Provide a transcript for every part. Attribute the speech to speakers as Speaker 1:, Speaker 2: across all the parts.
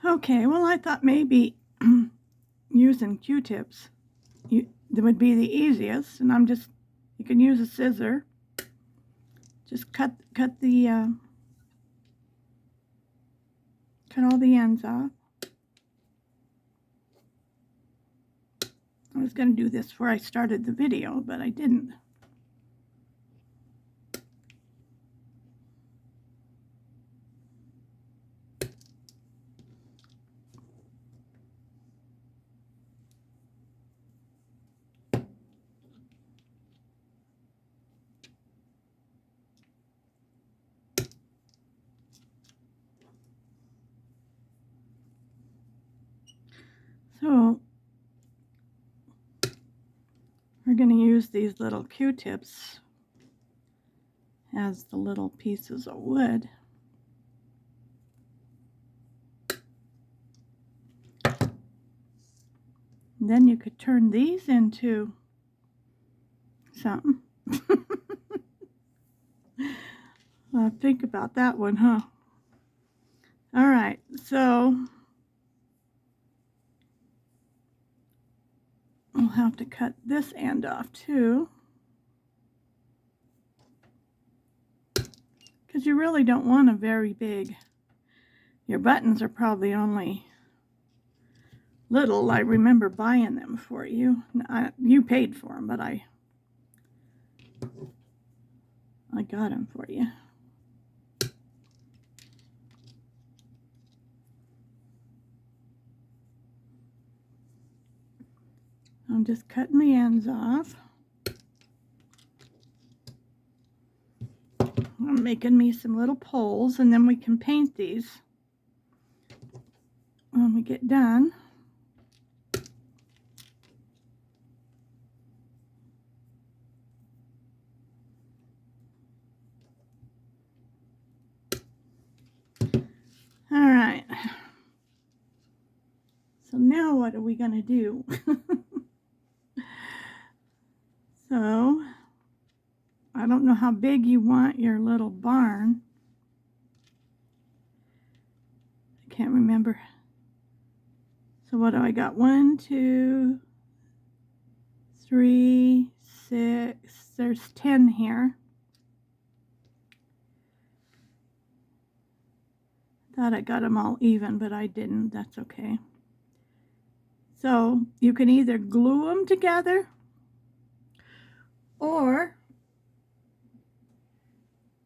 Speaker 1: Okay, well, I thought maybe using Q-tips that would be the easiest, and you can use a scissor. Just cut all the ends off. I was going to do this before I started the video, but I didn't. So we're going to use these little Q-tips as the little pieces of wood. And then you could turn these into something. Think about that one, huh? All right, so we'll have to cut this end off too, because you really don't want a very big. Your buttons are probably only little. I remember buying them for you. You paid for them, but I got them for you. I'm just cutting the ends off. I'm making me some little poles, and then we can paint these when we get done. All right. So now what are we going to do? So I don't know how big you want your little barn. I can't remember. So what do I got? 1, 2, 3, 6. There's 10 here. Thought I got them all even, but I didn't. That's okay. So you can either glue them together, or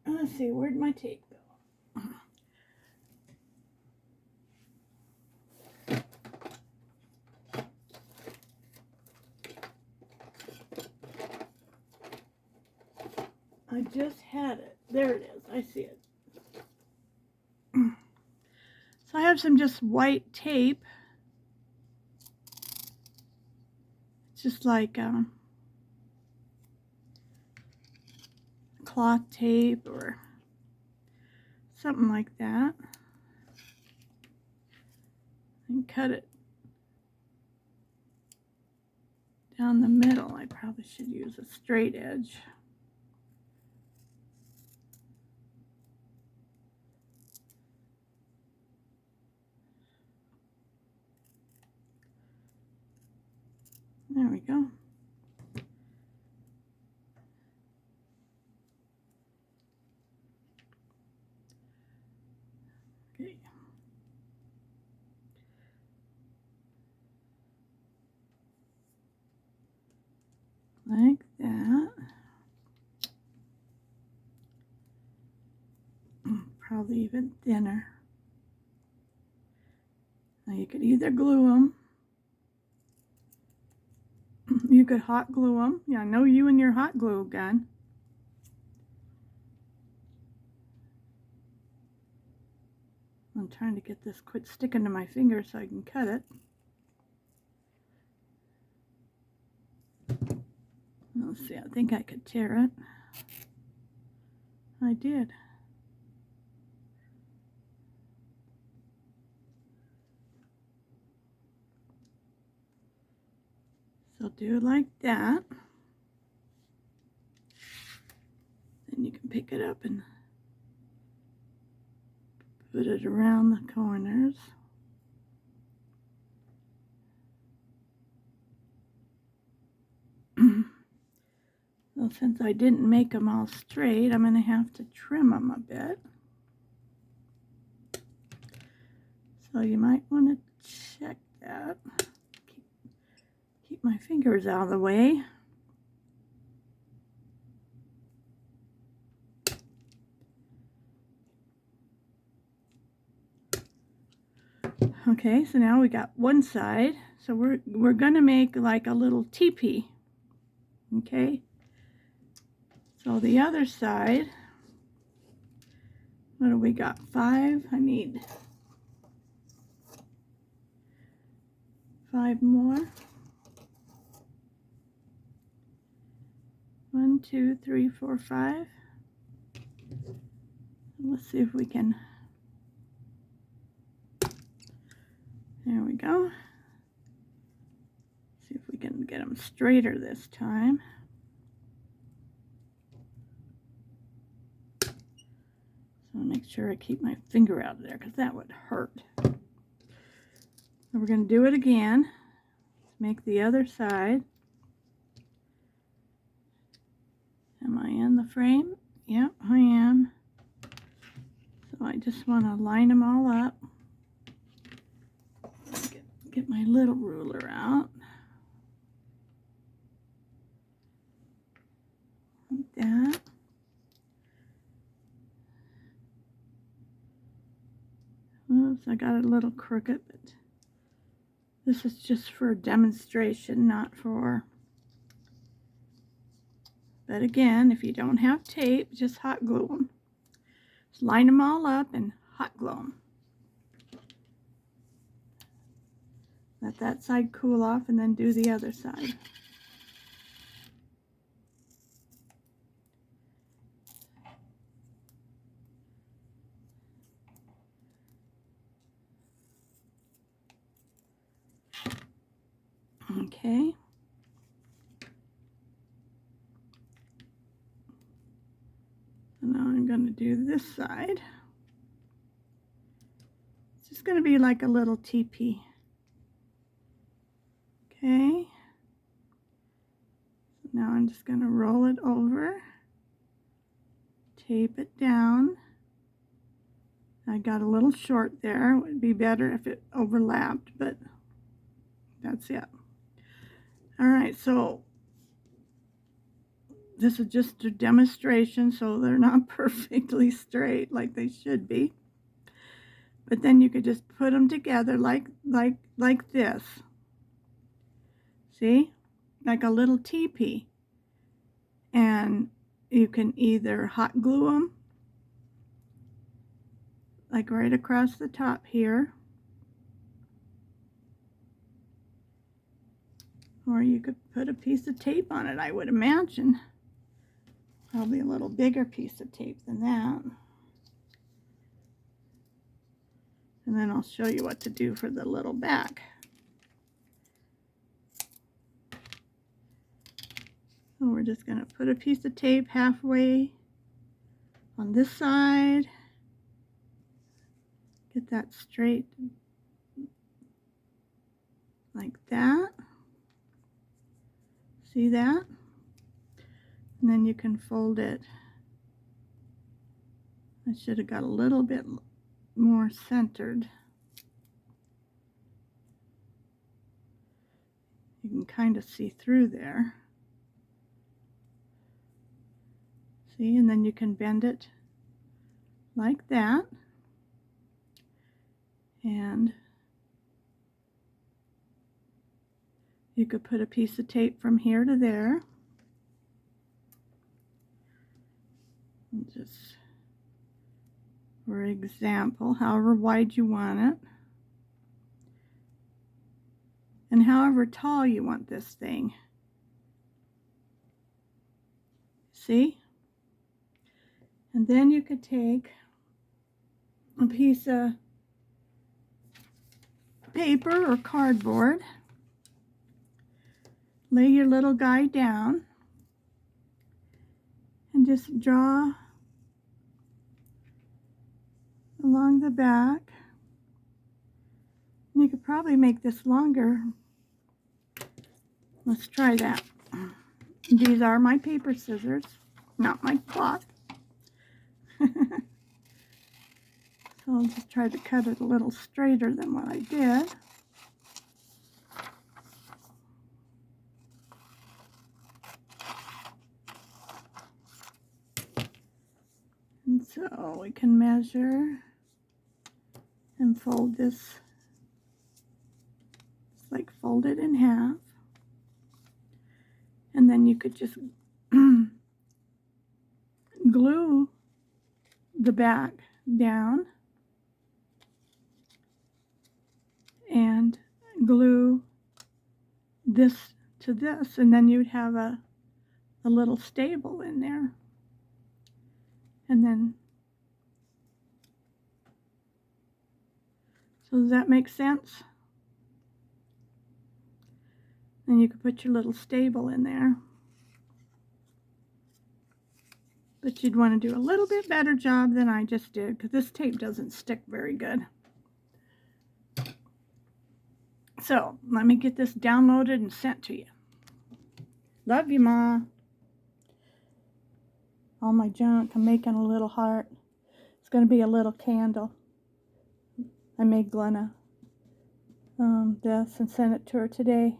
Speaker 1: let's see, where'd my tape go? I just had it. There it is. I see it. So I have some just white tape. It's just like cloth tape or something like that. And cut it down the middle. I probably should use a straight edge. There we go. Okay. Like that. Probably even thinner. Now you could either glue them. You could hot glue them. Yeah, I know you and your hot glue gun. I'm trying to get this quit sticking to my finger so I can cut it. Let's see, I think I could tear it. I did. So do it like that. Then you can pick it up and put it around the corners. So since I didn't make them all straight, I'm going to have to trim them a bit. So you might want to check that. Keep my fingers out of the way. Okay, so now we got one side. So we're gonna make like a little teepee. Okay. So the other side, what do we got? 5. I need 5 more. 1, 2, 3, 4, 5. Let's see if we can. There we go. See if we can get them straighter this time. So make sure I keep my finger out of there because that would hurt. So we're going to do it again. Let's make the other side. Am I in the frame? Yep, I am. So I just want to line them all up. Get my little ruler out. Like that. Oops, I got it a little crooked, but this is just for demonstration, not for... But again, if you don't have tape, just hot glue them. Just line them all up and hot glue them. Let that side cool off and then do the other side. Okay. So now I'm going to do this side. It's just going to be like a little teepee. Okay. So now I'm just going to roll it over. Tape it down. I got a little short there. It would be better if it overlapped, but that's it. All right, so this is just a demonstration, so they're not perfectly straight like they should be. But then you could just put them together like this. See? Like a little teepee. And you can either hot glue them, like right across the top here. Or you could put a piece of tape on it, I would imagine. Probably a little bigger piece of tape than that. And then I'll show you what to do for the little back. So we're just going to put a piece of tape halfway on this side. Get that straight like that. See that? And then you can fold it. I should have got a little bit more centered. You can kind of see through there. See, and then you can bend it like that. And you could put a piece of tape from here to there. And just for example, however wide you want it. And however tall you want this thing. See? And then you could take a piece of paper or cardboard, lay your little guy down, and just draw along the back. And you could probably make this longer. Let's try that. These are my paper scissors, not my cloth. So I'll just try to cut it a little straighter than what I did. And so we can measure and fold this, just like fold it in half. And then you could just glue the back down and glue this to this, and then you'd have a little stable in there. And then, so does that make sense? And you could put your little stable in there. But you'd want to do a little bit better job than I just did, because this tape doesn't stick very good. So let me get this downloaded and sent to you. Love you, Ma. All my junk, I'm making a little heart. It's going to be a little candle. I made Glenna this and sent it to her today.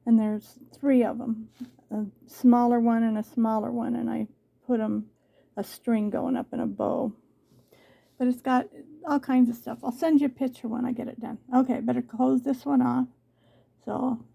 Speaker 1: And there's 3 of them. A smaller one and a smaller one. And I put them a string going up in a bow. But it's got all kinds of stuff. I'll send you a picture when I get it done. Okay, better close this one off. So